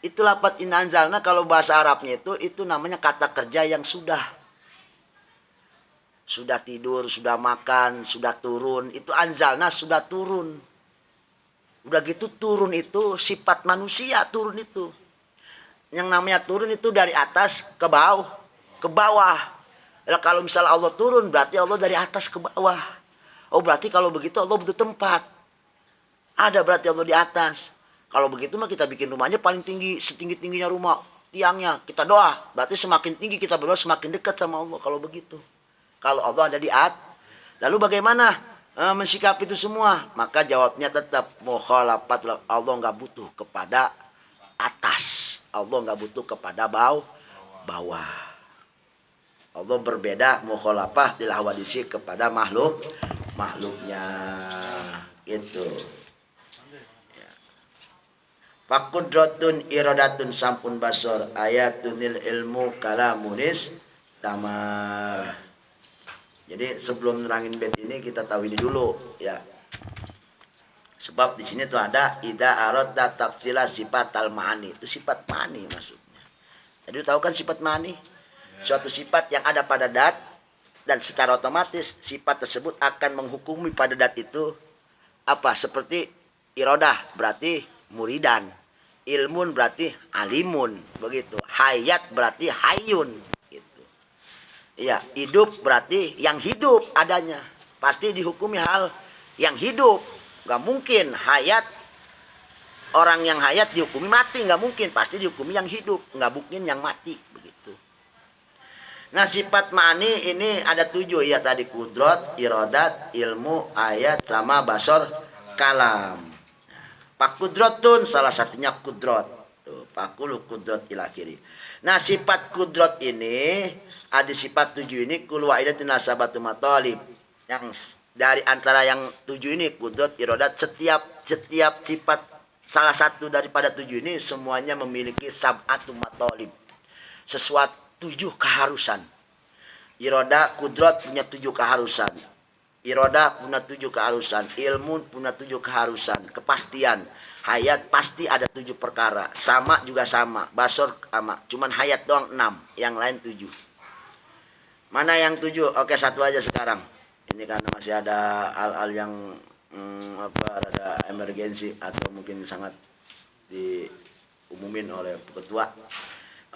Itu lapat in anzalna kalau bahasa Arabnya itu namanya kata kerja yang sudah. Sudah tidur, sudah makan, sudah turun. Itu anzalna sudah turun. Udah gitu turun itu sifat manusia, turun itu. Yang namanya turun itu dari atas ke bawah, ke bawah. Nah, kalau misalnya Allah turun berarti Allah dari atas ke bawah. Oh berarti kalau begitu Allah butuh tempat. Ada berarti Allah di atas. Kalau begitu mah kita bikin rumahnya paling tinggi, setinggi-tingginya rumah, tiangnya. Kita doa, berarti semakin tinggi kita berdoa semakin dekat sama Allah kalau begitu. Kalau Allah ada di atas. Lalu bagaimana mensikapi itu semua? Maka jawabnya tetap mukhalafat. Allah nggak butuh kepada atas. Allah nggak butuh kepada bawah. Allah berbeda mukhalafah lil hawadisi kepada makhluknya. Itu. Fakudratun iradatun sampun basor ayatunil ilmu kalamunis tamar. Jadi sebelum nerangin bait ini kita tahu ini dulu ya. Sebab di sini tuh ada ida aradta tafsila sifat al ma'ani. Itu sifat ma'ani maksudnya. Jadi tahu kan sifat ma'ani? Suatu sifat yang ada pada dat dan secara otomatis sifat tersebut akan menghukumi pada dat itu apa? Seperti iradah berarti muridan. Ilmun berarti alimun, begitu. Hayat berarti hayun, gitu. Iya, hidup berarti yang hidup adanya. Pasti dihukumi hal yang hidup. Gak mungkin hayat, orang yang hayat dihukumi mati, gak mungkin. Pasti dihukumi yang hidup, gak mungkin yang mati, begitu. Nah sifat ma'ani ini ada 7 ya tadi, kudrat, iradat, ilmu, ayat, sama basor, kalam. Pak kudrotun salah satunya kudrot. Tuh, pakulu kudrot ila kiri. Nah sifat kudrot ini ada sifat 7 ini kul waidatin nasabatu matalib. Yang dari antara yang 7 ini kudrot iradat setiap sifat salah satu daripada 7 ini semuanya memiliki sab'atu matalib. Sesuatu 7 keharusan. Irada kudrot punya 7 keharusan. Iroda punya 7 keharusan, ilmu punya 7 keharusan, kepastian. Hayat pasti ada 7 perkara, sama juga sama, basor sama. Cuman hayat doang 6, yang lain 7. Mana yang 7? Oke, satu aja sekarang. Ini karena masih ada hal-hal yang ada emergensi atau mungkin sangat diumumin oleh ketua.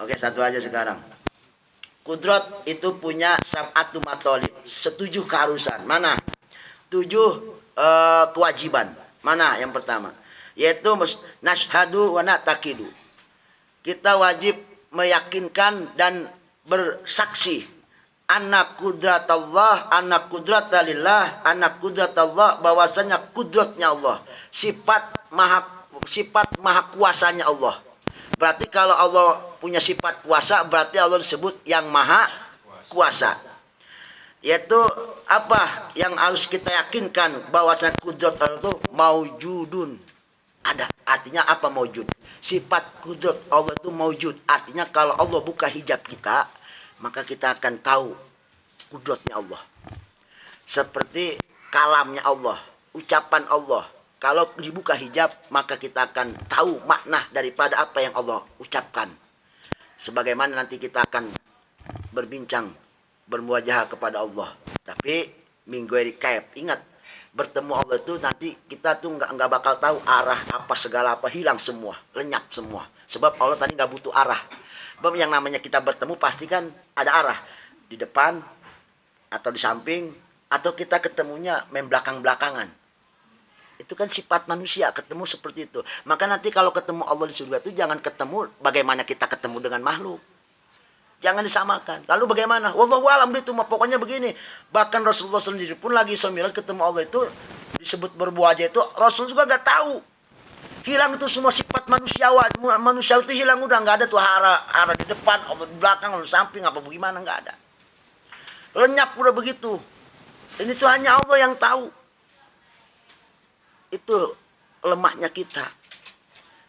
Oke, satu aja sekarang. Kudrat itu punya sab'atu matolib, 7 keharusan. Mana? 7 kewajiban. Mana yang pertama? Yaitu nashhadu wa na'taqidu. Kita wajib meyakinkan dan bersaksi anna kudratallah, anna kudratalillah, anna kudratallah, bahwasanya kudratnya Allah, sifat maha kuasanya Allah. Berarti kalau Allah punya sifat kuasa, berarti Allah disebut yang maha kuasa. Yaitu apa yang harus kita yakinkan, bahwa kudrat Allah itu maujudun. Ada, artinya apa maujud? Sifat kudrat Allah itu maujud. Artinya kalau Allah buka hijab kita, maka kita akan tahu kudratnya Allah. Seperti kalamnya Allah, ucapan Allah. Kalau dibuka hijab, maka kita akan tahu makna daripada apa yang Allah ucapkan. Sebagaimana nanti kita akan berbincang, bermuajahah kepada Allah. Tapi minggu ini kayak ingat, bertemu Allah itu nanti kita tuh nggak bakal tahu arah apa segala apa, hilang semua, lenyap semua. Sebab Allah tadi nggak butuh arah. Sebab yang namanya kita bertemu pasti kan ada arah, di depan atau di samping, atau kita ketemunya main belakang-belakangan. Itu kan sifat manusia, ketemu seperti itu. Maka nanti kalau ketemu Allah di surga itu jangan ketemu bagaimana kita ketemu dengan makhluk. Jangan disamakan. Lalu bagaimana? Wallahu alam itu mah pokoknya begini. Bahkan Rasulullah sendiri pun lagi Mi'raj ketemu Allah itu disebut berbuah aja itu Rasul juga gak tahu. Hilang itu semua sifat manusiawan. Manusia itu hilang udah, nggak ada tuh arah di depan, Allah di belakang, Allah di samping, apa bagaimana, nggak ada. Lenyap udah begitu. Ini tuh hanya Allah yang tahu. Itu lemahnya kita.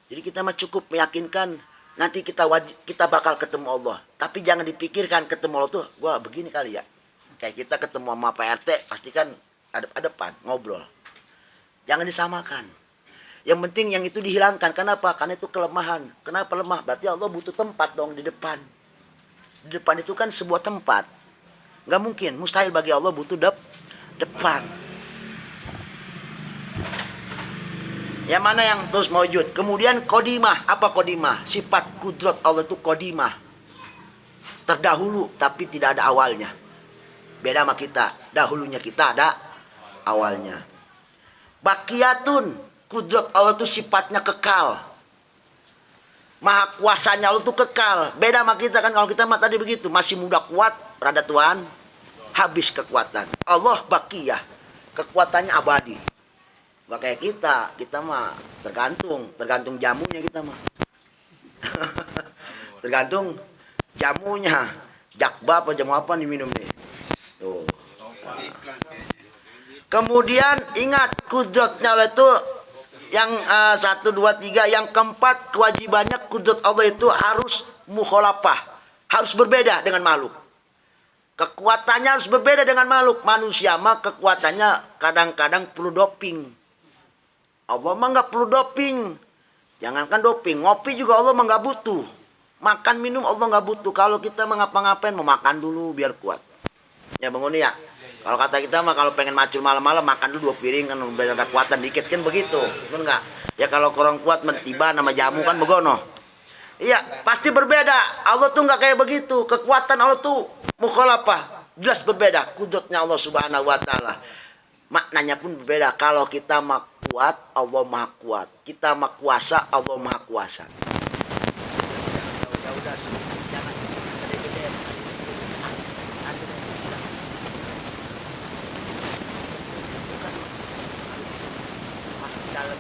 Jadi kita mah cukup meyakinkan nanti kita bakal ketemu Allah. Tapi jangan dipikirkan ketemu Allah tuh gua begini kali ya. Kayak kita ketemu sama Pak RT pasti kan depan ngobrol. Jangan disamakan. Yang penting yang itu dihilangkan. Kenapa? Karena itu kelemahan. Kenapa lemah? Berarti Allah butuh tempat dong di depan. Di depan itu kan sebuah tempat. Nggak mungkin, mustahil bagi Allah butuh depan. Yang mana yang terus mewujud. Kemudian kodimah. Apa kodimah? Sifat kudrat Allah itu kodimah. Terdahulu tapi tidak ada awalnya. Beda sama kita. Dahulunya kita ada awalnya. Bakiyatun. Kudrat Allah itu sifatnya kekal. Maha kuasanya Allah itu kekal. Beda sama kita kan. Kalau kita mah tadi begitu. Masih muda kuat. Rada tuan. Habis kekuatan. Allah bakiyah. Kekuatannya abadi. Gak kayak kita mah tergantung jamunya kita mah. Tergantung jamunya. Jakba apa jamu apa diminum nih. Tuh. Kemudian ingat kudratnya Allah itu yang 1, 2, 3. Yang keempat kewajibannya kudrat Allah itu harus mukhalafah. Harus berbeda dengan makhluk. Kekuatannya harus berbeda dengan makhluk. Manusia mah kekuatannya kadang-kadang perlu doping. Allah mah nggak perlu doping. Jangankan doping, ngopi juga Allah mah nggak butuh. Makan minum Allah nggak butuh. Kalau kita mah ngapa-ngapain mau makan dulu biar kuat. Ya bangun ya. Kalau kata kita mah kalau pengen macul malam-malam makan dulu 2 piring kan biar ada kuatan dikit kan begitu. Betul nggak? Ya kalau kurang kuat tiba nama jamu kan begono. Iya pasti berbeda. Allah tuh nggak kayak begitu. Kekuatan Allah tuh mukhalafah. Jelas berbeda. Kudratnya Allah Subhanahu Wa Taala. Maknanya pun berbeda. Kalau kita mah kuat, Allah maha kuat. Kita mah kuasa, Allah maha kuasa.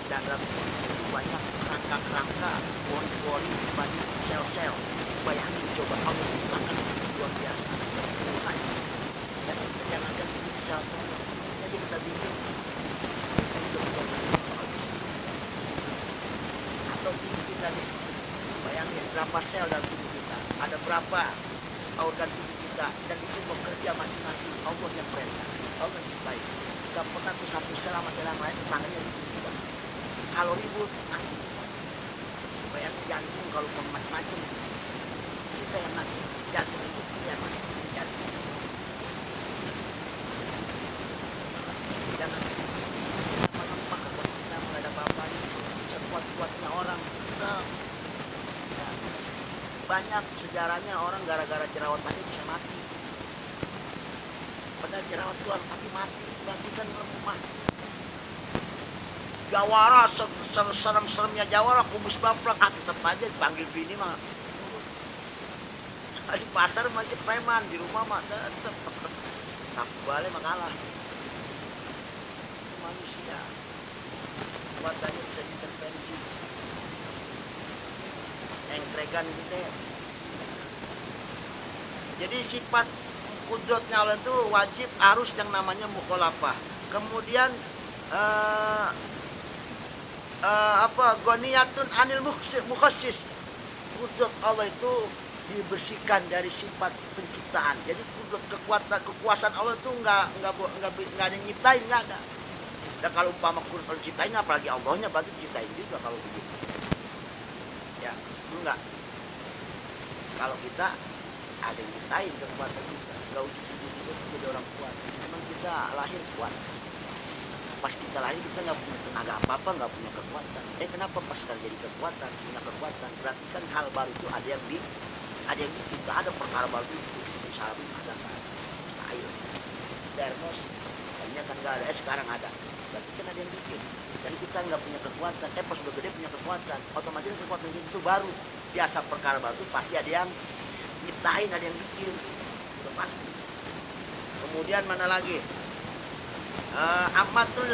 Dalam banyak kerangka-kerangka, pori-pori, banyak sel-sel. Bayangin coba Allah ciptakan luar biasa. Dan jangan sel-sel. Jadi kita bingung. Atau tubuh kita nih, bayangin berapa sel dalam tubuh kita, ada berapa organ tubuh kita, dan itu bekerja masing-masing. Allah yang perintah, Allah yang baik. Gak pernah tuh satu sel sama sel yang lain tangannya ribut juga. Kalau ribut, nanti bayangin jantung kalau macam-macam, kita yang mati, jantung itu yang mati, jantung. Jangan nampak buat kita nggak ada apa-apa sekuat-kuatnya orang. Nah, banyak sejarahnya orang gara-gara jerawat aja bisa mati. Padahal jerawat itu tapi mati, berarti kan lemah. Jawara, serem-seremnya jawara, kumus baplak, tetap aja dipanggil bini mah. Di pasar mah aja preman, di rumah mah tetap. Sapu balik mah kalah. Manusia kuatannya bisa intervensi engkregan gitu ya. Jadi sifat kudratnya Allah itu wajib harus yang namanya mukhalafah. Kemudian ghaniyatun anil mukhassis. Kudrat Allah itu dibersihkan dari sifat penciptaan. Jadi kudrat kekuasaan Allah itu nggak ada yang nyiptain, nggak ada. Dan kalau umpama Quran ciptain, apalagi Allahnya berarti ciptain juga kalau begitu. Ya, enggak. Kalau kita ada yang ciptain kekuatan kita, enggak ujung-ujung jadi orang kuat. Memang kita lahir kuat. Pas kita lahir kita nggak punya tenaga apa-apa, nggak punya kekuatan. Kenapa pas sekali jadi kekuatan, punya kekuatan? Berarti kan hal baru itu ada yang bikin. Ada perkara baru itu. Misalnya ada kan, air, termos, kayaknya kan nggak ada. Sekarang ada. Berarti kan ada yang bikin. Jadi kita nggak punya kekuatan. Pas udah gede punya kekuatan. Otomatis kekuatan itu baru. Biasa perkara baru itu pasti ada yang nyiptain, ada yang bikin. Itu pasti. Kemudian mana lagi? Amatul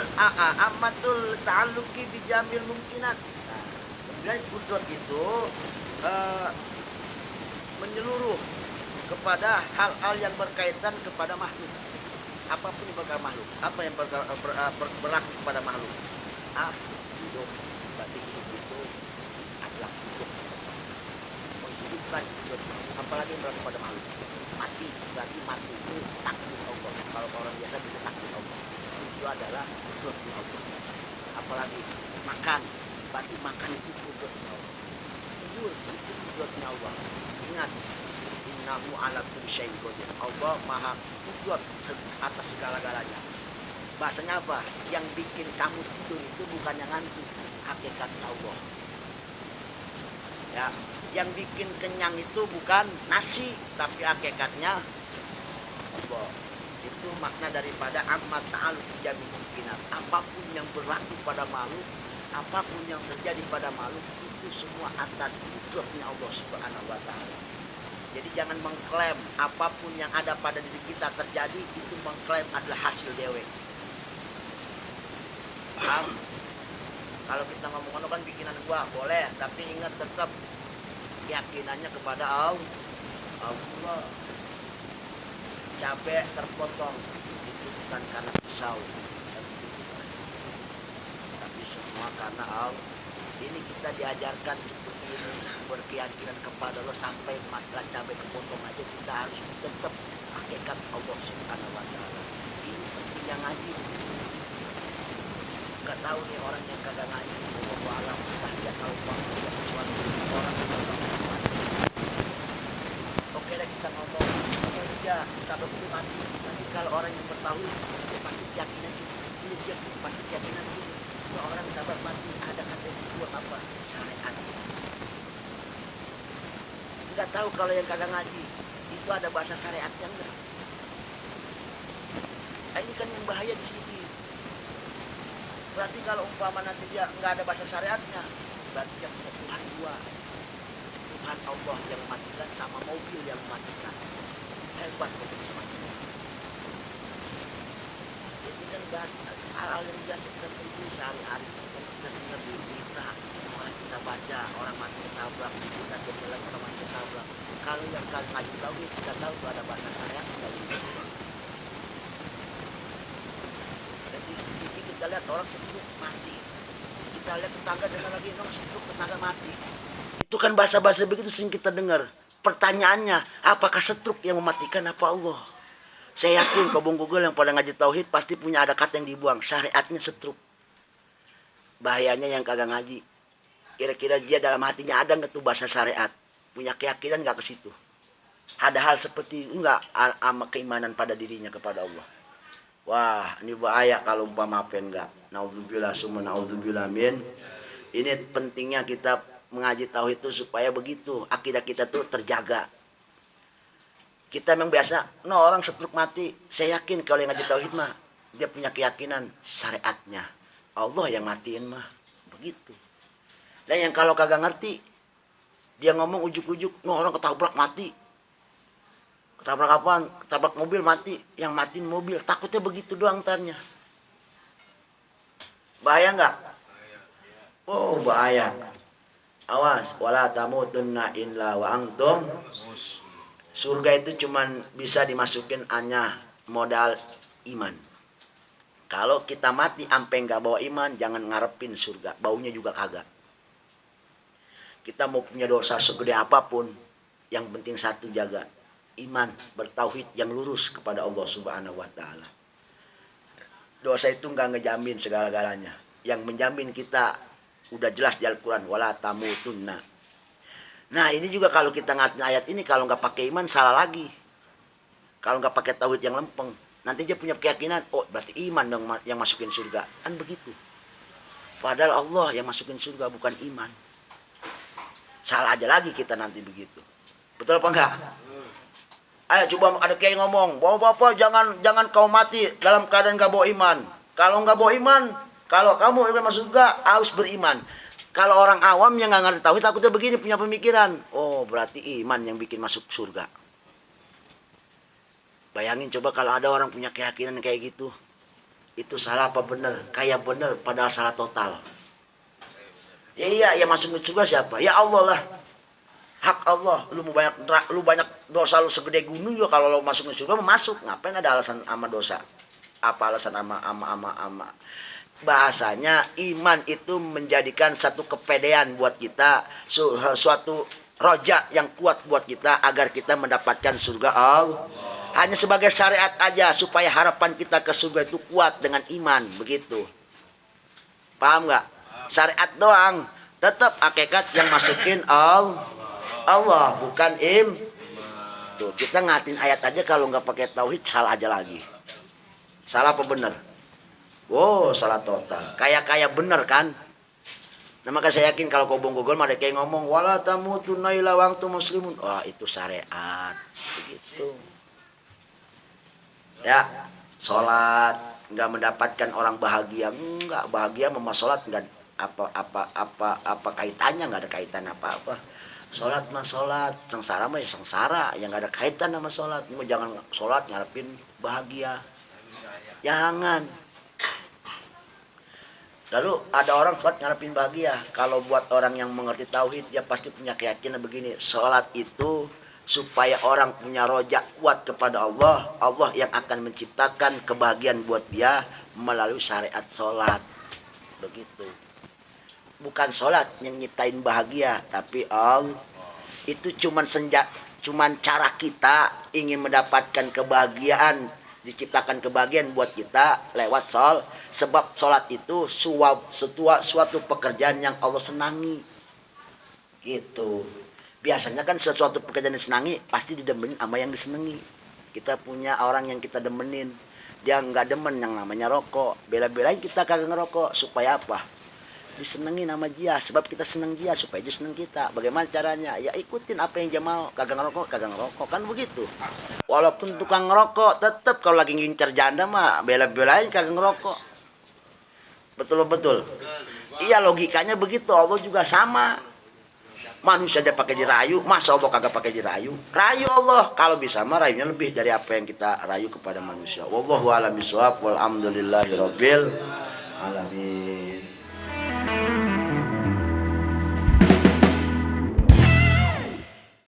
ta'alluqi bijamil mungkinat. Nah, kemudian kudrat itu menyeluruh kepada hal-hal yang berkaitan kepada makhluk. Apapun yang berkaitan makhluk, apa yang berlaku kepada makhluk. Hidup, berarti hidup itu adalah hidup. Menghidupkan hidup, apalagi yang berlaku pada makhluk. Mati, berarti mati itu takdir Allah. Kalau orang biasa bisa takdir Allah. Itu adalah kudratnya Allah. Apalagi makan, berarti makan itu kudratnya Allah. Tidur itu kudratnya Allah. Ingat, innahu ala kulli syai'in qadir. Allah maha kudrat atas segala-galanya. Bahasanya apa? Yang bikin kamu tidur itu bukan yang ngantuk, hakikat Allah. Ya, yang bikin kenyang itu bukan nasi, tapi hakikatnya Allah. Itu makna daripada amma ta'alu jamin mungkinat. Apapun yang berlaku pada makhluk, apapun yang terjadi pada makhluk, itu semua atas kudratnya Allah Subhanahu wa Ta'ala. Jadi jangan mengklaim apapun yang ada pada diri kita terjadi, itu mengklaim adalah hasil dewek. Paham? Kalau kita ngomong kan bikinan gua boleh, tapi ingat tetap keyakinannya kepada Allah. Cabai terpotong itu bukan karena pisau, tapi semua karena Allah. Ini kita diajarkan seperti ini, berkeyakinan kepada Allah sampai masalah cabai kepotong aja kita harus tetap hakikat Allah Subhanahu wa Ta'ala. Ini pentingnya ngaji. Gak tahu nih orang yang kagak ngaji, Allah alam, entah dia tahu bahwa sesuatu orang yang kagak ngaji. Oke lah kita ngomong ya, kita begitu mati. Tapi kalau orang yang bertauhid, dia pasti keyakinan itu, dia pasti keyakinan itu. Kalau orang sabar mati, ada kata yang dibuat apa? Syariat. Enggak tahu kalau yang kagak ngaji, itu ada bahasa syariatnya enggak? Nah, ini kan yang bahaya di sini. Berarti kalau umpama nanti dia enggak ada bahasa syariatnya, berarti yang punya Tuhan dua. Tuhan Allah yang mematikan sama mobil yang mematikan. Hebat kok bisa matikan. Jadi kan bahas hal-hal yang biasa kita temui sehari-hari, yang kita dengar di berita, orang kita baca, orang mati ketabrak, kita dengar orang mati ketabrak. Kalau yang kalian ngaji tahu, kita tahu itu ada bahasa syariat dari itu. Jadi kita lihat orang setruk mati, kita lihat tetangga dengar lagi orang setruk tetangga mati. Itu kan bahasa-bahasa begitu sering kita dengar. Pertanyaannya, apakah setruk yang mematikan apa Allah? Saya yakin kobong Google yang pada ngaji tauhid pasti punya ada kata yang dibuang. Syariatnya setruk. Bahayanya yang kagak ngaji. Kira-kira dia dalam hatinya ada nggak tuh bahasa syariat? Punya keyakinan nggak ke situ? Ada hal seperti itu nggak sama keimanan pada dirinya kepada Allah? Wah, ini bahaya kalau umpama apa enggak. Naudzubillah summa naudzubillah min. Ini pentingnya kita mengaji tauhid itu supaya begitu akidah kita tuh terjaga. Kita memang biasa, orang setruk mati, saya yakin kalau yang ngaji tauhid mah dia punya keyakinan syariatnya Allah yang matiin mah begitu. Dan yang kalau kagak ngerti, dia ngomong ujuk-ujuk, orang ketabrak mati. Ketabrak apaan? Ketabrak mobil mati, yang matiin mobil. Takutnya begitu doang tanya. Bahaya nggak? Oh bahaya. Awas, wala tamutunna illa wa antum. Surga itu cuman bisa dimasukin hanya modal iman. Kalau kita mati ampe nggak bawa iman, jangan ngarepin surga. Baunya juga kagak. Kita mau punya dosa segede apapun, yang penting satu jaga iman, bertauhid yang lurus kepada Allah Subhanahu wa Ta'ala. Dosa itu nggak ngejamin segala-galanya. Yang menjamin kita udah jelas di Al-Quran, wala tamutunna. Nah ini juga kalau kita ngatin ayat ini, kalau nggak pakai iman salah lagi. Kalau nggak pakai tauhid yang lempeng, nanti dia punya keyakinan, oh berarti iman dong yang masukin surga. Kan begitu. Padahal Allah yang masukin surga, bukan iman. Salah aja lagi kita nanti begitu. Betul apa enggak? Ayo coba ada kayak ngomong, bapak jangan kau mati dalam keadaan nggak bawa iman. Kalau nggak bawa iman, kalau kamu ingin masuk surga harus beriman. Kalau orang awam yang nggak ngerti tauhid takutnya begini, punya pemikiran, oh berarti iman yang bikin masuk surga. Bayangin coba kalau ada orang punya keyakinan kayak gitu, itu salah apa benar? Kayak benar padahal salah total. Ya iya, yang masuk surga siapa? Ya Allah lah. Hak Allah. Lu banyak dosa lu segede gunung juga, kalau lu masuk surga masuk. Ngapain ada alasan ama dosa? Apa alasan ama? Bahasanya iman itu menjadikan satu kepedean buat kita, suatu roja yang kuat buat kita agar kita mendapatkan surga Allah. Hanya sebagai syariat aja supaya harapan kita ke surga itu kuat dengan iman, begitu. Paham nggak? Syariat doang, tetap hakikat yang masukin Allah bukan Tuh, kita ngatin ayat aja kalau nggak pakai tauhid salah aja lagi. Salah apa benar? Wow, salah total. Kayak bener kan? Nah, maka saya yakin kalau kobong-kobong ada kayak ngomong wala tamutunna illa wa antum muslimun. Wah, itu syariat. Begitu. Ya, sholat nggak mendapatkan orang bahagia, nggak bahagia sama sholat nggak apa kaitannya, nggak ada kaitan apa-apa. Sholat mah sholat, sengsara mah ya sengsara, yang nggak ada kaitan sama sholat. Mau jangan sholat ngarepin bahagia, jangan. Lalu ada orang sholat ngarepin bahagia. Kalau buat orang yang mengerti tauhid, dia pasti punya keyakinan begini, sholat itu supaya orang punya rojak kuat kepada Allah, Allah yang akan menciptakan kebahagiaan buat dia melalui syariat sholat. Begitu. Bukan sholat yang nyiptain bahagia, tapi Allah itu cuman cara kita ingin mendapatkan kebahagiaan, diciptakan kebahagiaan buat kita lewat sholat. Sebab sholat itu suatu pekerjaan yang Allah senangi. Gitu. Biasanya kan sesuatu pekerjaan disenangi pasti didemenin sama yang disenangi. Kita punya orang yang kita demenin, dia nggak demen yang namanya rokok, bela-belain kita kagak ngerokok. Supaya apa? Disenangi nama dia, sebab kita senang dia supaya dia senang kita. Bagaimana caranya? Ya ikutin apa yang dia mau. Kagak ngerokok kan begitu. Walaupun tukang ngerokok, tetap kalau lagi ngincer janda mah bela-belain kagak ngerokok. Betul. Iya, logikanya begitu. Allah juga sama. Manusia aja pakai dirayu, masa Allah kagak pakai dirayu? Rayu Allah, kalau bisa mah rayunya lebih dari apa yang kita rayu kepada manusia. Wallahu a'lam bishawab, walhamdulillahirabbil alamin.